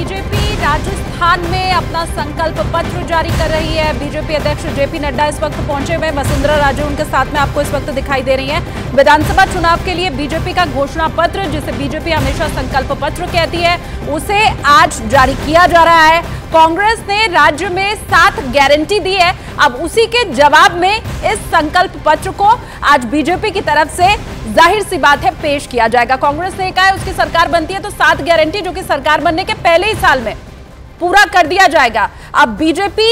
BJP Rajasthan में अपना संकल्प पत्र जारी कर रही है। बीजेपी अध्यक्ष जेपी नड्डा इस वक्त पहुंचे हुए, वसुंधरा राजे उनके साथ में आपको इस वक्त दिखाई दे रही हैं। विधानसभा चुनाव के लिए बीजेपी का घोषणा पत्र, जिसे बीजेपी हमेशा संकल्प पत्र कहती है, उसे आज जारी किया जा रहा है। कांग्रेस ने राज्य में 7 गारंटी दी है। अब उसी के जवाब में इस संकल्प पत्र को आज बीजेपी की तरफ से जाहिर सी बात है पेश किया जाएगा। कांग्रेस ने कहा है उसकी सरकार बनती है तो 7 गारंटी जो कि सरकार बनने के पहले ही साल में पूरा कर दिया जाएगा। अब बीजेपी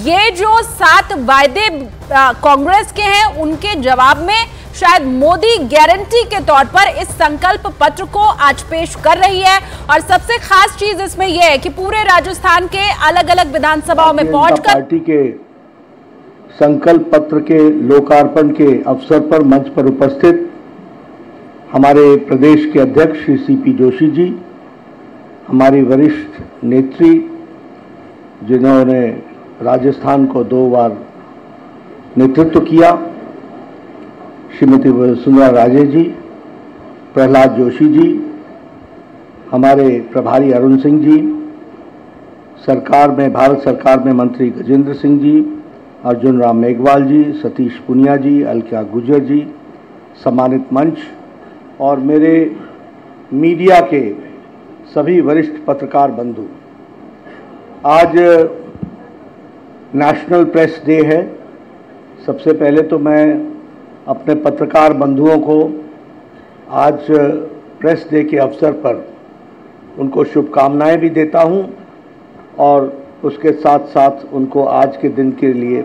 ये जो 7 वायदे कांग्रेस के हैं उनके जवाब में शायद मोदी गारंटी के तौर पर इस संकल्प पत्र को आज पेश कर रही है। और सबसे खास चीज इसमें यह है कि पूरे राजस्थान के अलग अलग विधानसभाओं में पहुंचकर पार्टी के संकल्प पत्र के लोकार्पण के अवसर पर मंच पर उपस्थित हमारे प्रदेश के अध्यक्ष श्री सीपी जोशी जी, हमारी वरिष्ठ नेत्री जिन्होंने राजस्थान को 2 बार नेतृत्व किया, श्रीमती वसुंधरा राजे जी, प्रहलाद जोशी जी, हमारे प्रभारी अरुण सिंह जी, सरकार में भारत सरकार में मंत्री गजेंद्र सिंह जी, अर्जुन राम मेघवाल जी, सतीश पुनिया जी, अलका गुजर जी, सम्मानित मंच और मेरे मीडिया के सभी वरिष्ठ पत्रकार बंधु। आज नेशनल प्रेस डे है। सबसे पहले तो मैं अपने पत्रकार बंधुओं को आज प्रेस डे के अवसर पर उनको शुभकामनाएं भी देता हूं और उसके साथ साथ उनको आज के दिन के लिए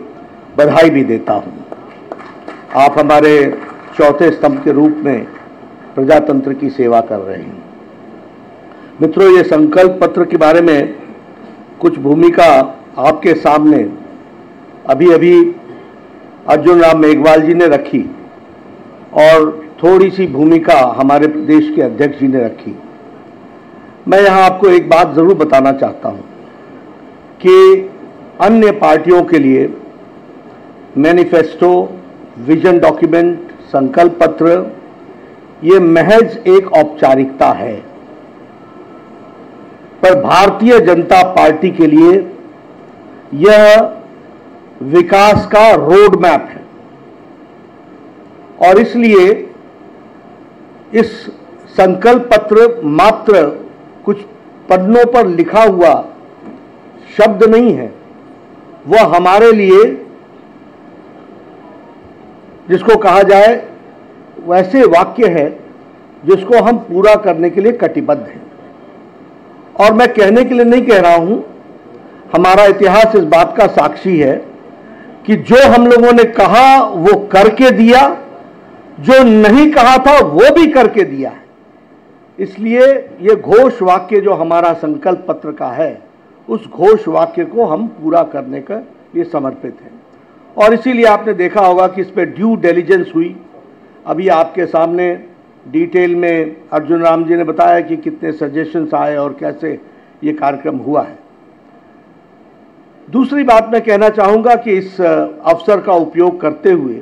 बधाई भी देता हूं। आप हमारे चौथे स्तंभ के रूप में प्रजातंत्र की सेवा कर रहे हैं। मित्रों, ये संकल्प पत्र के बारे में कुछ भूमिका आपके सामने अभी अर्जुन राम मेघवाल जी ने रखी और थोड़ी सी भूमिका हमारे प्रदेश के अध्यक्ष जी ने रखी। मैं यहाँ आपको एक बात जरूर बताना चाहता हूँ कि अन्य पार्टियों के लिए मैनिफेस्टो, विजन डॉक्यूमेंट, संकल्प पत्र ये महज एक औपचारिकता है, पर भारतीय जनता पार्टी के लिए यह विकास का रोड मैप है। और इसलिए इस संकल्प पत्र मात्र कुछ पन्नों पर लिखा हुआ शब्द नहीं है, वह हमारे लिए जिसको कहा जाए वैसे वाक्य है जिसको हम पूरा करने के लिए कटिबद्ध हैं। और मैं कहने के लिए नहीं कह रहा हूं, हमारा इतिहास इस बात का साक्षी है कि जो हम लोगों ने कहा वो करके दिया, जो नहीं कहा था वो भी करके दिया है। इसलिए ये घोष वाक्य जो हमारा संकल्प पत्र का है, उस घोष वाक्य को हम पूरा करने का ये समर्पित है। और इसीलिए आपने देखा होगा कि इस पर ड्यू डिलिजेंस हुई। अभी आपके सामने डिटेल में अर्जुन राम जी ने बताया कि कितने सजेशंस आए और कैसे ये कार्यक्रम हुआ है। दूसरी बात मैं कहना चाहूँगा कि इस अवसर का उपयोग करते हुए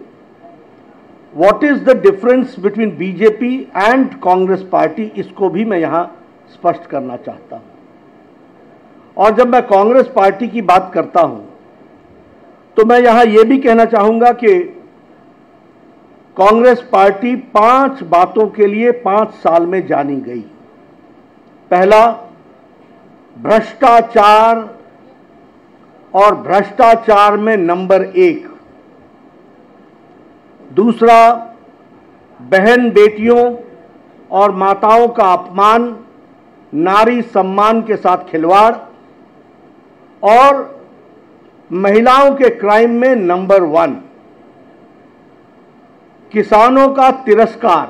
what is the difference between BJP and Congress party, इसको भी मैं यहाँ स्पष्ट करना चाहता हूँ। और जब मैं कांग्रेस पार्टी की बात करता हूँ तो मैं यहाँ ये भी कहना चाहूँगा कि कांग्रेस पार्टी 5 बातों के लिए 5 साल में जानी गई। पहला, भ्रष्टाचार और भ्रष्टाचार में नंबर 1। दूसरा, बहन बेटियों और माताओं का अपमान, नारी सम्मान के साथ खिलवाड़ और महिलाओं के क्राइम में नंबर 1। किसानों का तिरस्कार,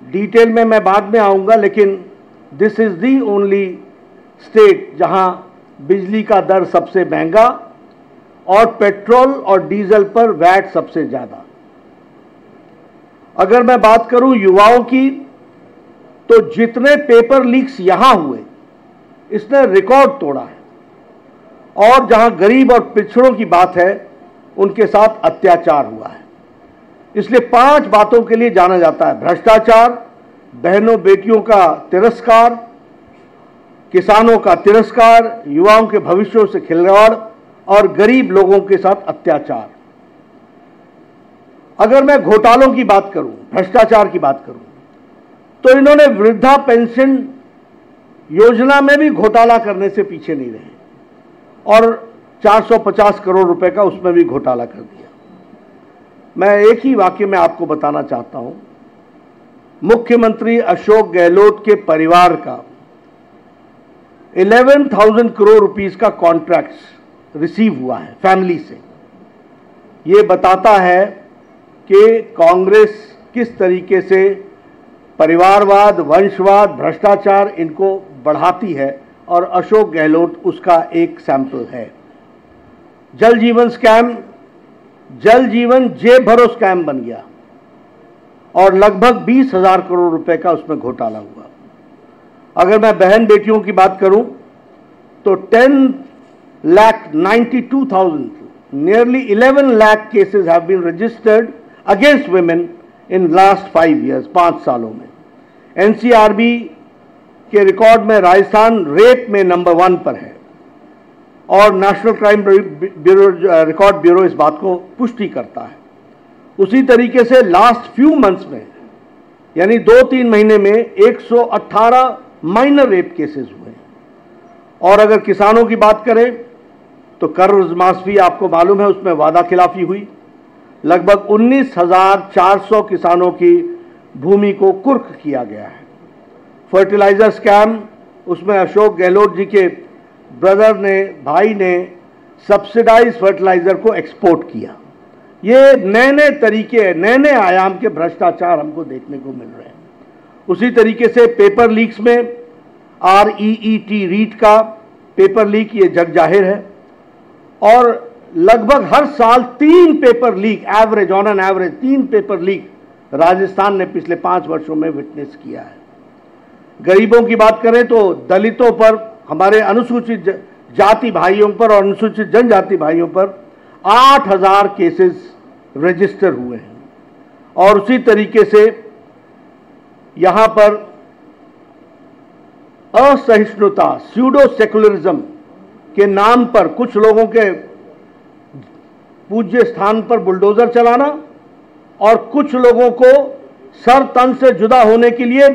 डिटेल में मैं बाद में आऊंगा, लेकिन this is the only state जहां बिजली का दर सबसे महंगा और पेट्रोल और डीजल पर वैट सबसे ज्यादा। अगर मैं बात करूं युवाओं की, तो जितने पेपर लीक्स यहां हुए इसने रिकॉर्ड तोड़ा है। और जहां गरीब और पिछड़ों की बात है, उनके साथ अत्याचार हुआ है। इसलिए 5 बातों के लिए जाना जाता है: भ्रष्टाचार, बहनों बेटियों का तिरस्कार, किसानों का तिरस्कार, युवाओं के भविष्यों से खिलवाड़ और गरीब लोगों के साथ अत्याचार। अगर मैं घोटालों की बात करूं, भ्रष्टाचार की बात करूं, तो इन्होंने वृद्धा पेंशन योजना में भी घोटाला करने से पीछे नहीं रहे और 450 करोड़ रुपए का उसमें भी घोटाला कर दिया। मैं एक ही वाक्य में आपको बताना चाहता हूं, मुख्यमंत्री अशोक गहलोत के परिवार का 11,000 करोड़ रुपीस का कॉन्ट्रैक्ट रिसीव हुआ है फैमिली से। यह बताता है कि कांग्रेस किस तरीके से परिवारवाद, वंशवाद, भ्रष्टाचार इनको बढ़ाती है और अशोक गहलोत उसका एक सैंपल है। जल जीवन स्कैम, जल जीवन जेब भरो स्कैम बन गया और लगभग 20,000 करोड़ रुपए का उसमें घोटाला हुआ। अगर मैं बहन बेटियों की बात करूं तो 10,92,000, nearly 11 lakh cases have been registered against women in last 5 years, 5 सालों में। एनसीआरबी के रिकॉर्ड में राजस्थान रेप में नंबर 1 पर है और national crime bureau, record bureau इस बात को पुष्टि करता है। उसी तरीके से लास्ट फ्यू मंथ्स में, यानी 2-3 महीने में 118 माइनर रेप केसेस हुए। और अगर किसानों की बात करें तो कर्ज माफी आपको मालूम है, उसमें वादा खिलाफी हुई। लगभग 19,400 किसानों की भूमि को कुर्क किया गया है। फर्टिलाइजर स्कैम, उसमें अशोक गहलोत जी के ब्रदर ने, भाई ने सब्सिडाइज फर्टिलाइजर को एक्सपोर्ट किया। ये नए नए तरीके, नए नए आयाम के भ्रष्टाचार हमको देखने को मिल रहे हैं। उसी तरीके से पेपर लीक्स में REET रीट का पेपर लीक, ये जग जाहिर है और लगभग हर साल 3 paper leak average, on an average 3 paper leak Rajasthan ने पिछले 5 वर्षों में विटनेस किया है। गरीबों की बात करें तो दलितों पर, हमारे अनुसूचित जाति भाइयों पर और अनुसूचित जनजाति भाइयों पर 8,000 केसेस रजिस्टर हुए हैं। और उसी तरीके से यहां पर असहिष्णुता, स्यूडो सेकुलरिज्म के नाम पर कुछ लोगों के पूज्य स्थान पर बुलडोजर चलाना और कुछ लोगों को सर तन से जुदा होने के लिए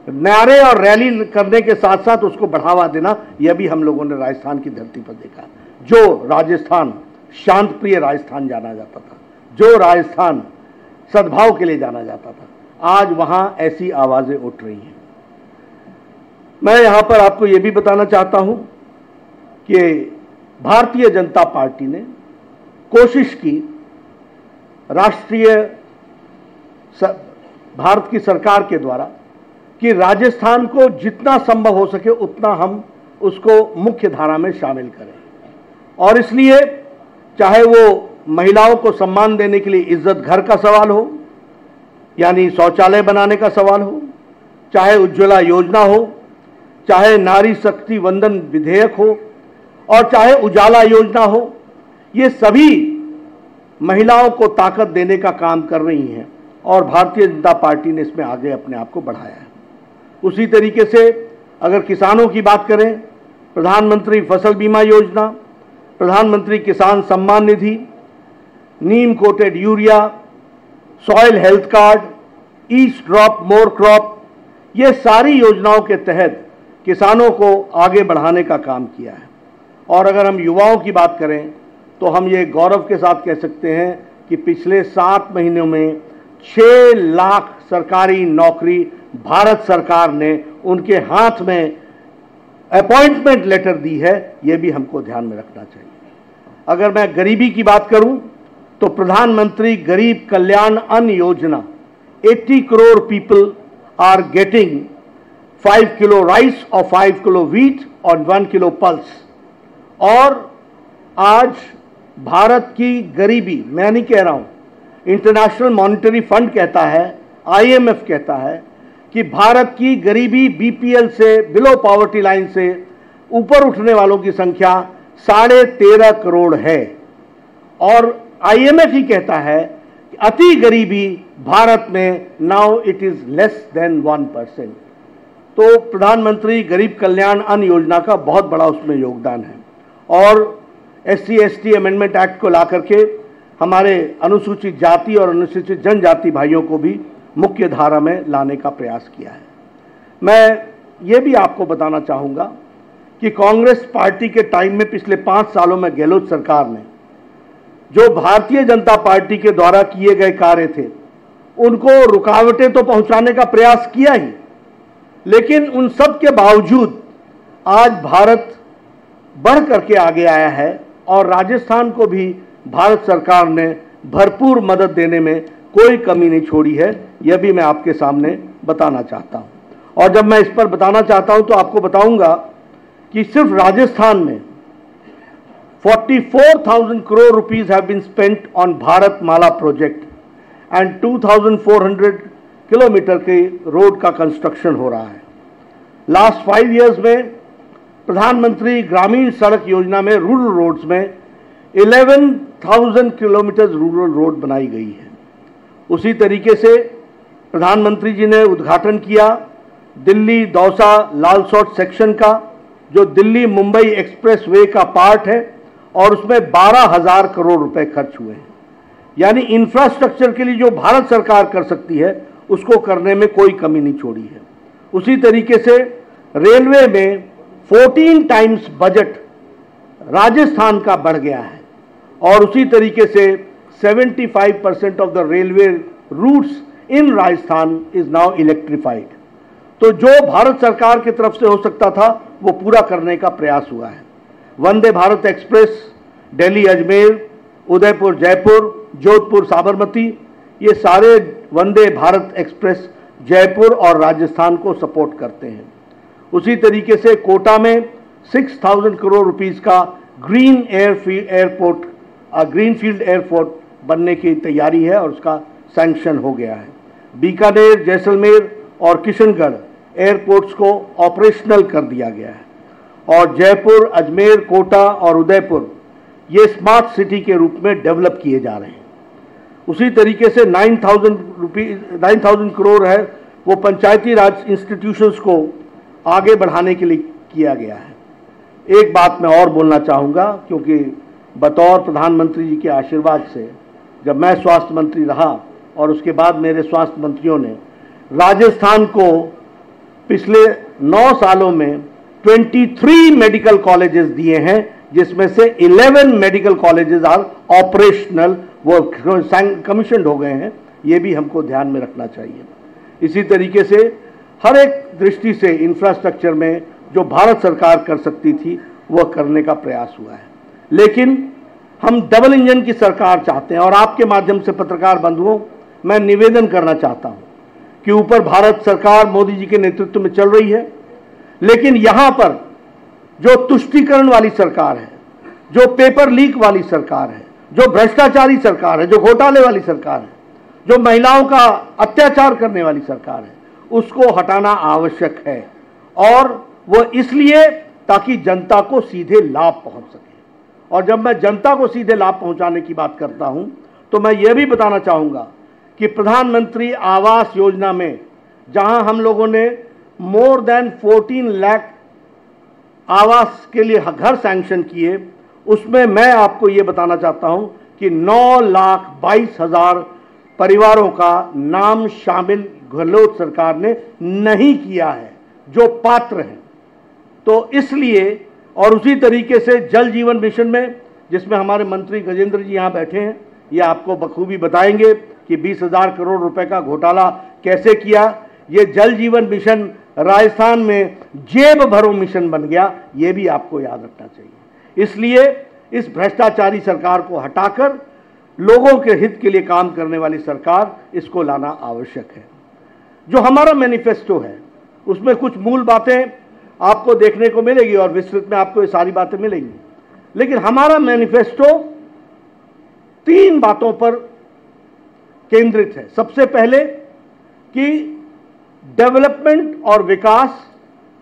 नारे और रैली करने के साथ साथ उसको बढ़ावा देना, यह भी हम लोगों ने राजस्थान की धरती पर देखा। जो राजस्थान शांत प्रिय राजस्थान जाना जाता था, जो राजस्थान सद्भाव के लिए जाना जाता था, आज वहां ऐसी आवाजें उठ रही हैं। मैं यहां पर आपको यह भी बताना चाहता हूं कि भारतीय जनता पार्टी ने कोशिश की, राष्ट्रीय भारत की सरकार के द्वारा, कि राजस्थान को जितना संभव हो सके उतना हम उसको मुख्य धारा में शामिल करें। और इसलिए चाहे वो महिलाओं को सम्मान देने के लिए इज्जत घर का सवाल हो, यानी शौचालय बनाने का सवाल हो, चाहे उज्ज्वला योजना हो, चाहे नारी शक्ति वंदन विधेयक हो और चाहे उजाला योजना हो, ये सभी महिलाओं को ताकत देने का काम कर रही हैं और भारतीय जनता पार्टी ने इसमें आगे अपने आप को बढ़ाया है। उसी तरीके से अगर किसानों की बात करें, प्रधानमंत्री फसल बीमा योजना, Pradhan Mantri Kisan Samman Nidhi, neem coated urea, soil health card, each drop more crop, ये सारी योजनाओं के तहत किसानों को आगे बढ़ाने का काम किया है। और अगर हम युवाओं की बात करें तो हम ये गौरव के साथ कह सकते हैं कि पिछले 7 महीनों में 6 लाख सरकारी नौकरी भारत सरकार ने उनके हाथ में अपॉइंटमेंट लेटर दी है, ये भी हमको ध्यान में रखना चाहिए। अगर मैं गरीबी की बात करूं तो प्रधानमंत्री गरीब कल्याण Anna Yojana, 80 crore people are getting 5 kilo rice और 5 किलो व्हीट और 1 किलो पल्स। और आज भारत की गरीबी, मैं नहीं कह रहा हूं, इंटरनेशनल मॉनेटरी फंड कहता है, IMF कहता है कि भारत की गरीबी BPL से, बिलो पॉवर्टी लाइन से ऊपर उठने वालों की संख्या 13.5 करोड़ है। और IMF ही कहता है कि अति गरीबी भारत में now it is less than 1%। तो प्रधानमंत्री गरीब कल्याण अन्न योजना का बहुत बड़ा उसमें योगदान है और SC/ST अमेंडमेंट एक्ट को ला करके हमारे अनुसूचित जाति और अनुसूचित जनजाति भाइयों को भी मुख्य धारा में लाने का प्रयास किया है। मैं ये भी आपको बताना चाहूँगा कि कांग्रेस पार्टी के टाइम में पिछले 5 सालों में गहलोत सरकार ने जो भारतीय जनता पार्टी के द्वारा किए गए कार्य थे उनको रुकावटें तो पहुंचाने का प्रयास किया ही, लेकिन उन सब के बावजूद आज भारत बढ़ करके आगे आया है और राजस्थान को भी भारत सरकार ने भरपूर मदद देने में कोई कमी नहीं छोड़ी है। यह भी मैं आपके सामने बताना चाहता हूं। और जब मैं इस पर बताना चाहता हूं तो आपको बताऊंगा कि सिर्फ राजस्थान में 44,000 crore rupees have been spent on Bharat Mala project and 2,400 kilometre के रोड का कंस्ट्रक्शन हो रहा है। लास्ट 5 इयर्स में प्रधानमंत्री ग्रामीण सड़क योजना में रूरल रोड्स में 11,000 किलोमीटर रूरल रोड बनाई गई है। उसी तरीके से प्रधानमंत्री जी ने उद्घाटन किया दिल्ली दौसा लालसोट सेक्शन का, जो दिल्ली मुंबई एक्सप्रेस वे का पार्ट है और उसमें 12,000 करोड़ रुपए खर्च हुए हैं। यानी इंफ्रास्ट्रक्चर के लिए जो भारत सरकार कर सकती है उसको करने में कोई कमी नहीं छोड़ी है। उसी तरीके से रेलवे में 14 टाइम्स बजट राजस्थान का बढ़ गया है और उसी तरीके से 75% of the railway routes in Rajasthan is now electrified. तो जो भारत सरकार की तरफ से हो सकता था वो पूरा करने का प्रयास हुआ है। वंदे भारत एक्सप्रेस दिल्ली अजमेर, उदयपुर जयपुर, जोधपुर साबरमती, ये सारे वंदे भारत एक्सप्रेस जयपुर और राजस्थान को सपोर्ट करते हैं। उसी तरीके से कोटा में 6,000 करोड़ रुपीस का ग्रीनफील्ड एयरपोर्ट बनने की तैयारी है और उसका सैंक्शन हो गया है। बीकानेर, जैसलमेर और किशनगढ़ एयरपोर्ट्स को ऑपरेशनल कर दिया गया है और जयपुर, अजमेर, कोटा और उदयपुर ये स्मार्ट सिटी के रूप में डेवलप किए जा रहे हैं। उसी तरीके से 9,000 करोड़ है वो पंचायती राज इंस्टीट्यूशंस को आगे बढ़ाने के लिए किया गया है। एक बात मैं और बोलना चाहूँगा, क्योंकि बतौर प्रधानमंत्री जी के आशीर्वाद से जब मैं स्वास्थ्य मंत्री रहा और उसके बाद मेरे स्वास्थ्य मंत्रियों ने राजस्थान को पिछले 9 सालों में 23 मेडिकल कॉलेजेस दिए हैं, जिसमें से 11 मेडिकल कॉलेजेस आर ऑपरेशनल, वो कमीशन्ड हो गए हैं। ये भी हमको ध्यान में रखना चाहिए। इसी तरीके से हर एक दृष्टि से इंफ्रास्ट्रक्चर में जो भारत सरकार कर सकती थी वह करने का प्रयास हुआ है। लेकिन हम डबल इंजन की सरकार चाहते हैं और आपके माध्यम से पत्रकार बंधुओं मैं निवेदन करना चाहता हूं कि ऊपर भारत सरकार मोदी जी के नेतृत्व में चल रही है, लेकिन यहां पर जो तुष्टीकरण वाली सरकार है, जो पेपर लीक वाली सरकार है, जो भ्रष्टाचारी सरकार है, जो घोटाले वाली सरकार है, जो महिलाओं का अत्याचार करने वाली सरकार है, उसको हटाना आवश्यक है। और वो इसलिए ताकि जनता को सीधे लाभ पहुंच सके। और जब मैं जनता को सीधे लाभ पहुंचाने की बात करता हूं तो मैं ये भी बताना चाहूंगा कि प्रधानमंत्री आवास योजना में जहां हम लोगों ने मोर देन 14 लाख आवास के लिए घर सैंक्शन किए, उसमें मैं आपको ये बताना चाहता हूं कि 9,22,000 परिवारों का नाम शामिल गहलोत सरकार ने नहीं किया है जो पात्र हैं। तो इसलिए, और उसी तरीके से जल जीवन मिशन में, जिसमें हमारे मंत्री गजेंद्र जी यहाँ बैठे हैं, ये आपको बखूबी बताएंगे कि 20,000 करोड़ रुपए का घोटाला कैसे किया। ये जल जीवन मिशन राजस्थान में जेब भरो मिशन बन गया, ये भी आपको याद रखना चाहिए। इसलिए इस भ्रष्टाचारी सरकार को हटाकर लोगों के हित के लिए काम करने वाली सरकार, इसको लाना आवश्यक है। जो हमारा मैनिफेस्टो है उसमें कुछ मूल बातें आपको देखने को मिलेगी और विस्तृत में आपको ये सारी बातें मिलेंगी, लेकिन हमारा मैनिफेस्टो 3 बातों पर केंद्रित है। सबसे पहले कि डेवलपमेंट और विकास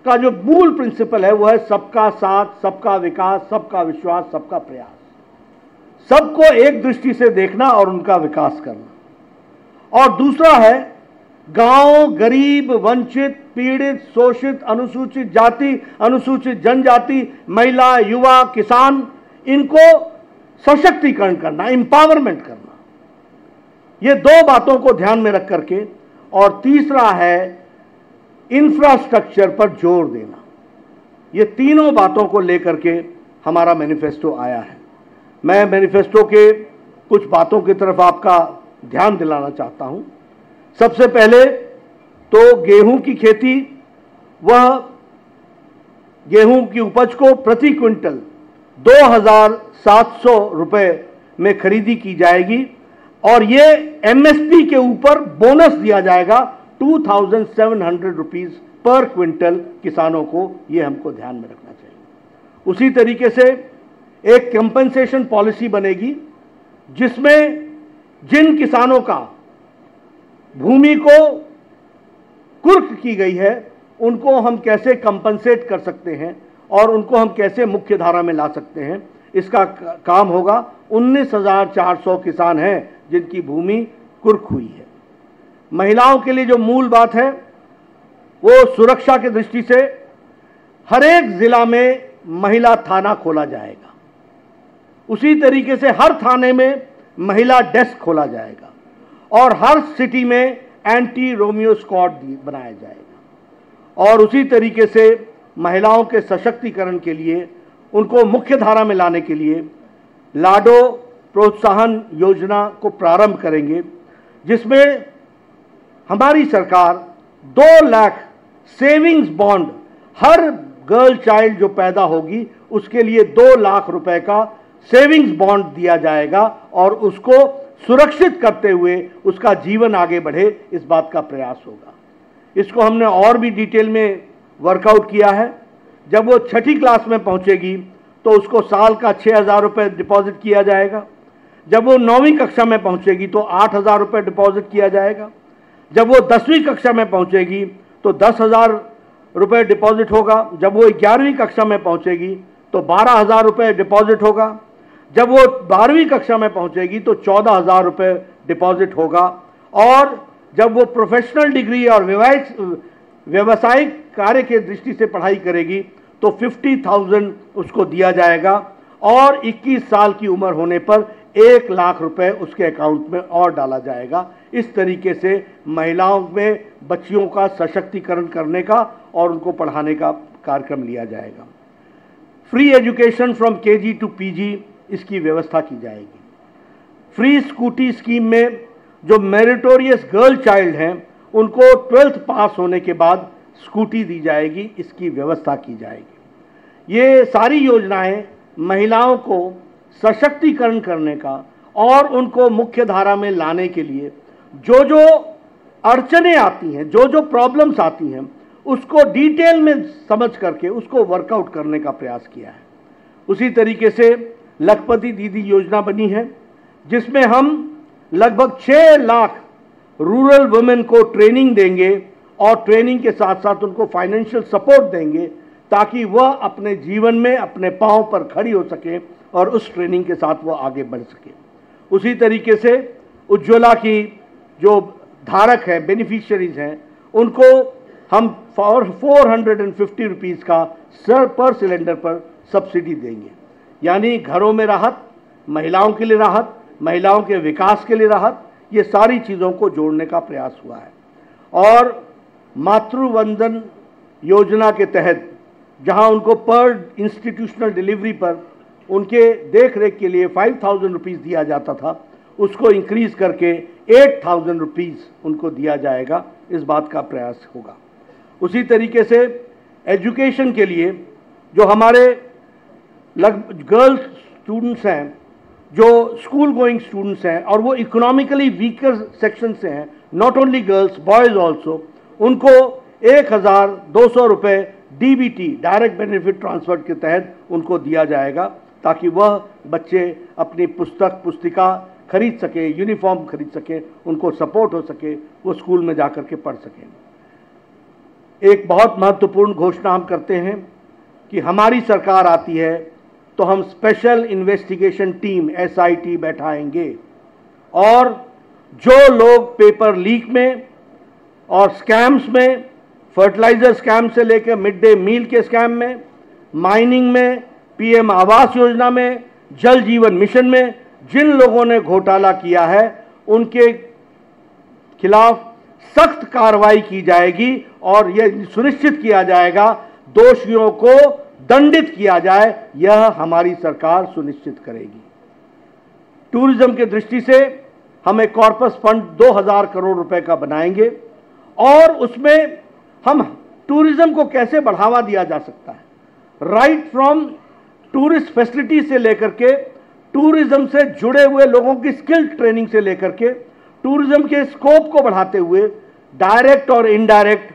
का जो मूल प्रिंसिपल है वो है सबका साथ, सबका विकास, सबका विश्वास, सबका प्रयास। सबको एक दृष्टि से देखना और उनका विकास करना। और दूसरा है गांव, गरीब, वंचित, पीड़ित, शोषित, अनुसूचित जाति, अनुसूचित जनजाति, महिला, युवा, किसान, इनको सशक्तिकरण करना, एम्पावरमेंट करना, ये दो बातों को ध्यान में रख करके, और तीसरा है इंफ्रास्ट्रक्चर पर जोर देना। ये तीनों बातों को लेकर के हमारा मैनिफेस्टो आया है। मैं मैनिफेस्टो के कुछ बातों की तरफ आपका ध्यान दिलाना चाहता हूं। सबसे पहले तो गेहूं की खेती, वह गेहूं की उपज को प्रति क्विंटल 2,700 रुपए में खरीदी की जाएगी, और ये एमएसपी के ऊपर बोनस दिया जाएगा 2,700 रुपीज पर क्विंटल किसानों को। ये हमको ध्यान में रखना चाहिए। उसी तरीके से एक कंपनसेशन पॉलिसी बनेगी, जिसमें जिन किसानों का भूमि को कुर्क की गई है, उनको हम कैसे कंपनसेट कर सकते हैं और उनको हम कैसे मुख्य धारा में ला सकते हैं, इसका काम होगा। 19,400 किसान हैं जिनकी भूमि कुर्क हुई है। महिलाओं के लिए जो मूल बात है, वो सुरक्षा की दृष्टि से हर एक जिला में महिला थाना खोला जाएगा। उसी तरीके से हर थाने में महिला डेस्क खोला जाएगा, और हर सिटी में एंटी रोमियो स्क्वाड बनाया जाएगा। और उसी तरीके से महिलाओं के सशक्तिकरण के लिए, उनको मुख्य धारा में लाने के लिए लाडो प्रोत्साहन योजना को प्रारंभ करेंगे, जिसमें हमारी सरकार 2 लाख सेविंग्स बॉन्ड, हर गर्ल चाइल्ड जो पैदा होगी उसके लिए 2 लाख रुपए का सेविंग्स बॉन्ड दिया जाएगा, और उसको सुरक्षित करते हुए उसका जीवन आगे बढ़े, इस बात का प्रयास होगा। इसको हमने और भी डिटेल में वर्कआउट किया है। जब वो 6ठी क्लास में पहुंचेगी तो उसको साल का 6,000 रुपये डिपॉजिट किया जाएगा। जब वो 9वीं कक्षा में पहुंचेगी तो 8,000 रुपये डिपॉजिट किया जाएगा। जब वो 10वीं कक्षा में पहुंचेगी तो 10,000 रुपये डिपॉजिट होगा। जब वो 11वीं कक्षा में पहुंचेगी तो 12,000 रुपये डिपॉजिट होगा। जब वो 12वीं कक्षा में पहुंचेगी तो 14,000 रुपये डिपॉजिट होगा। और जब वो प्रोफेशनल डिग्री और व्यावसायिक कार्य के दृष्टि से पढ़ाई करेगी तो 50,000 उसको दिया जाएगा, और 21 साल की उम्र होने पर 1 लाख रुपए उसके अकाउंट में और डाला जाएगा। इस तरीके से महिलाओं में बच्चियों का सशक्तिकरण करने का और उनको पढ़ाने का कार्यक्रम लिया जाएगा। Free education from KG to PG, इसकी व्यवस्था की जाएगी। फ्री स्कूटी स्कीम में जो मेरिटोरियस गर्ल चाइल्ड हैं उनको 12th पास होने के बाद स्कूटी दी जाएगी, इसकी व्यवस्था की जाएगी। ये सारी योजनाएं महिलाओं को सशक्तिकरण करने का और उनको मुख्य धारा में लाने के लिए जो जो अड़चनें आती हैं, जो जो प्रॉब्लम्स आती हैं, उसको डिटेल में समझ करके उसको वर्कआउट करने का प्रयास किया है। उसी तरीके से लखपति दीदी योजना बनी है, जिसमें हम लगभग 6 लाख रूरल वुमेन को ट्रेनिंग देंगे, और ट्रेनिंग के साथ साथ उनको फाइनेंशियल सपोर्ट देंगे, ताकि वह अपने जीवन में अपने पांव पर खड़ी हो सके और उस ट्रेनिंग के साथ वह आगे बढ़ सके। उसी तरीके से उज्ज्वला की जो धारक है, बेनिफिशियरीज हैं, उनको हम 450 रुपीज़ का पर सिलेंडर पर सब्सिडी देंगे। यानी घरों में राहत, महिलाओं के लिए राहत, महिलाओं के विकास के लिए राहत, ये सारी चीज़ों को जोड़ने का प्रयास हुआ है। और मातृवंदन योजना के तहत जहां उनको पर इंस्टीट्यूशनल डिलीवरी पर उनके देख रेख के लिए 5,000 रुपीज़ दिया जाता था, उसको इंक्रीज करके 8,000 रुपीज़ उनको दिया जाएगा। इस बात का प्रयास होगा। उसी तरीके से एजुकेशन के लिए जो हमारे गर्ल्स स्टूडेंट्स हैं, जो स्कूल गोइंग स्टूडेंट्स हैं और वो इकोनॉमिकली वीकर सेक्शन से हैं, not only girls, boys also, उनको 1,200 रुपये डीबीटी, डायरेक्ट बेनिफिट ट्रांसफर के तहत उनको दिया जाएगा, ताकि वह बच्चे अपनी पुस्तिका खरीद सके, यूनिफॉर्म खरीद सके, उनको सपोर्ट हो सके, वो स्कूल में जाकर के पढ़ सकें। एक बहुत महत्वपूर्ण घोषणा हम करते हैं कि हमारी सरकार आती है तो हम स्पेशल इन्वेस्टिगेशन टीम SIT बैठाएंगे, और जो लोग पेपर लीक में और स्कैम्स में, फर्टिलाइजर स्कैम से लेकर मिड डे मील के स्कैम में, माइनिंग में, पीएम आवास योजना में, जल जीवन मिशन में जिन लोगों ने घोटाला किया है उनके खिलाफ सख्त कार्रवाई की जाएगी और यह सुनिश्चित किया जाएगा दोषियों को दंडित किया जाए। यह हमारी सरकार सुनिश्चित करेगी। टूरिज्म की दृष्टि से हम एक कॉर्पस फंड 2000 करोड़ रुपए का बनाएंगे और उसमें हम टूरिज्म को कैसे बढ़ावा दिया जा सकता है, राइट फ्रॉम टूरिस्ट फैसिलिटी से लेकर के टूरिज्म से जुड़े हुए लोगों की स्किल ट्रेनिंग से लेकर के टूरिज्म के स्कोप को बढ़ाते हुए डायरेक्ट और इनडायरेक्ट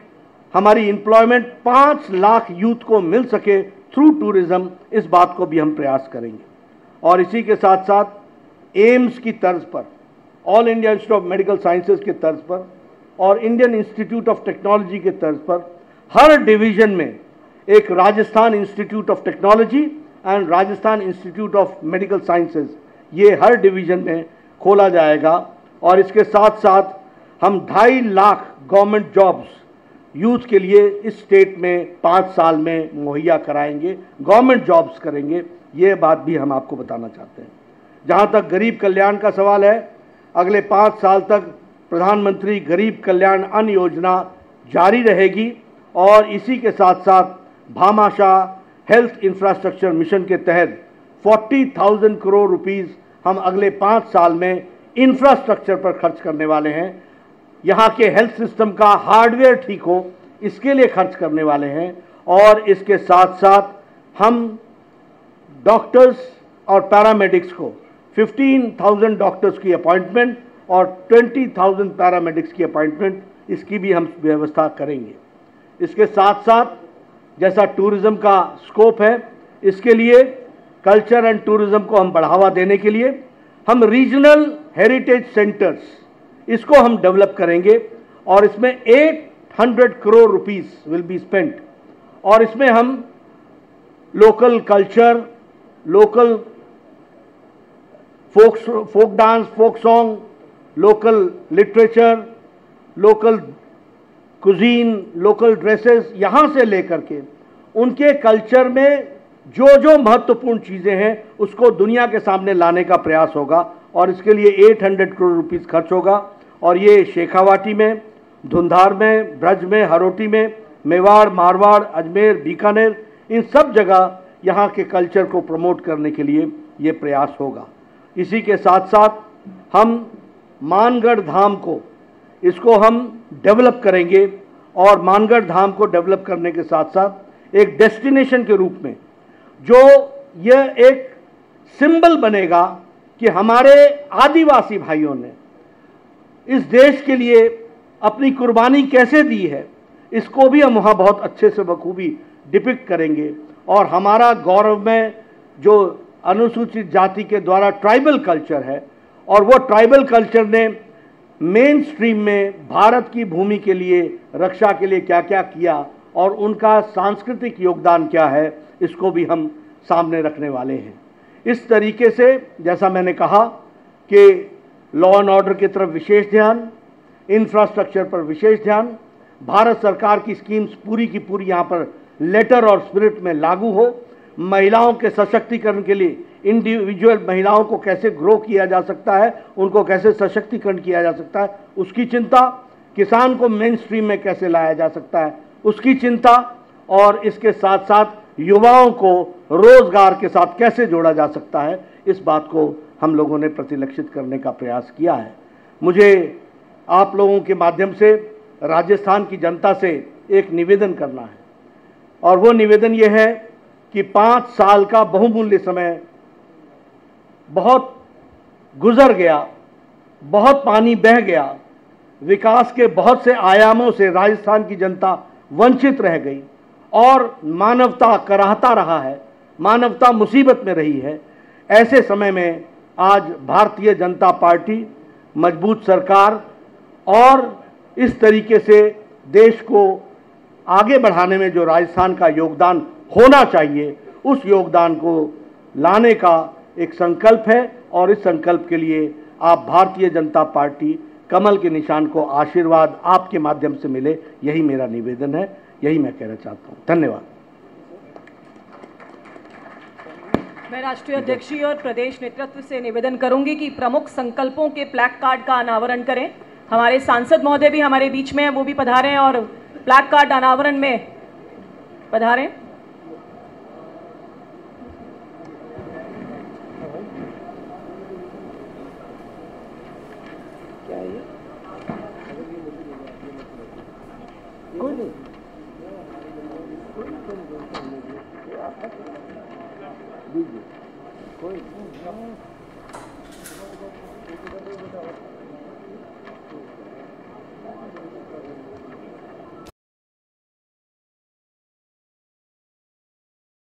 हमारी एम्प्लॉयमेंट 5 लाख यूथ को मिल सके थ्रू टूरिज्म, इस बात को भी हम प्रयास करेंगे। और इसी के साथ साथ एम्स की तर्ज पर, all India institute of medical sciences के तर्ज पर और इंडियन इंस्टीट्यूट ऑफ टेक्नोलॉजी के तर्ज पर हर डिवीजन में एक Rajasthan institute of technology and Rajasthan institute of medical sciences, ये हर डिवीजन में खोला जाएगा। और इसके साथ साथ हम 2.5 लाख गवर्नमेंट जॉब्स यूथ के लिए इस स्टेट में 5 साल में मुहैया कराएंगे, गवर्नमेंट जॉब्स करेंगे। ये बात भी हम आपको बताना चाहते हैं। जहाँ तक गरीब कल्याण का सवाल है, अगले 5 साल तक प्रधानमंत्री गरीब कल्याण अन्न योजना जारी रहेगी और इसी के साथ साथ भामाशाह हेल्थ इंफ्रास्ट्रक्चर मिशन के तहत 40,000 करोड़ रुपीस हम अगले 5 साल में इंफ्रास्ट्रक्चर पर खर्च करने वाले हैं। यहाँ के हेल्थ सिस्टम का हार्डवेयर ठीक हो, इसके लिए खर्च करने वाले हैं। और इसके साथ साथ हम डॉक्टर्स और पैरामेडिक्स को 15,000 डॉक्टर्स की अपॉइंटमेंट और 20,000 पैरामेडिक्स की अपॉइंटमेंट, इसकी भी हम व्यवस्था करेंगे। इसके साथ साथ जैसा टूरिज्म का स्कोप है, इसके लिए कल्चर एंड टूरिज्म को हम बढ़ावा देने के लिए हम रीजनल हेरिटेज सेंटर्स, इसको हम डेवलप करेंगे और इसमें 800 crore rupees will be spent. और इसमें हम local culture, local folk dance, folk song, local literature, local cuisine, local dresses, यहाँ से लेकर के उनके कल्चर में जो जो महत्वपूर्ण चीज़ें हैं उसको दुनिया के सामने लाने का प्रयास होगा। और इसके लिए 800 करोड़ रुपीस खर्च होगा। और ये शेखावाटी में, धुंधार में, ब्रज में, हरोटी में, मेवाड़, मारवाड़, अजमेर, बीकानेर, इन सब जगह यहाँ के कल्चर को प्रमोट करने के लिए ये प्रयास होगा। इसी के साथ साथ हम मानगढ़ धाम को, इसको हम डेवलप करेंगे और मानगढ़ धाम को डेवलप करने के साथ साथ एक डेस्टिनेशन के रूप में, जो यह एक सिंबल बनेगा कि हमारे आदिवासी भाइयों ने इस देश के लिए अपनी कुर्बानी कैसे दी है, इसको भी हम वहाँ बहुत अच्छे से बखूबी डिपिक्ट करेंगे। और हमारा गौरव में जो अनुसूचित जाति के द्वारा ट्राइबल कल्चर है, और वो ट्राइबल कल्चर ने मेन स्ट्रीम में भारत की भूमि के लिए, रक्षा के लिए क्या क्या किया और उनका सांस्कृतिक योगदान क्या है, इसको भी हम सामने रखने वाले हैं। इस तरीके से जैसा मैंने कहा कि लॉ एंड ऑर्डर की तरफ विशेष ध्यान, इंफ्रास्ट्रक्चर पर विशेष ध्यान, भारत सरकार की स्कीम्स पूरी की पूरी यहाँ पर लेटर और स्पिरिट में लागू हो, महिलाओं के सशक्तिकरण के लिए इंडिविजुअल महिलाओं को कैसे ग्रो किया जा सकता है, उनको कैसे सशक्तिकरण किया जा सकता है, उसकी चिंता, किसान को मेन स्ट्रीम में कैसे लाया जा सकता है, उसकी चिंता, और इसके साथ साथ युवाओं को रोजगार के साथ कैसे जोड़ा जा सकता है, इस बात को हम लोगों ने प्रतिलक्षित करने का प्रयास किया है। मुझे आप लोगों के माध्यम से राजस्थान की जनता से एक निवेदन करना है, और वो निवेदन ये है कि 5 साल का बहुमूल्य समय बहुत गुजर गया, बहुत पानी बह गया, विकास के बहुत से आयामों से राजस्थान की जनता वंचित रह गई और मानवता कराहता रहा है, मानवता मुसीबत में रही है। ऐसे समय में आज भारतीय जनता पार्टी, मजबूत सरकार और इस तरीके से देश को आगे बढ़ाने में जो राजस्थान का योगदान होना चाहिए, उस योगदान को लाने का एक संकल्प है। और इस संकल्प के लिए आप भारतीय जनता पार्टी कमल के निशान को आशीर्वाद आपके माध्यम से मिले, यही मेरा निवेदन है, यही मैं कहना चाहता हूँ। धन्यवाद। मैं राष्ट्रीय अध्यक्ष जी और प्रदेश नेतृत्व से निवेदन करूंगी कि प्रमुख संकल्पों के प्लैक कार्ड का अनावरण करें। हमारे सांसद महोदय भी हमारे बीच में हैं, वो भी पधारें और प्लैक कार्ड अनावरण में पधारें।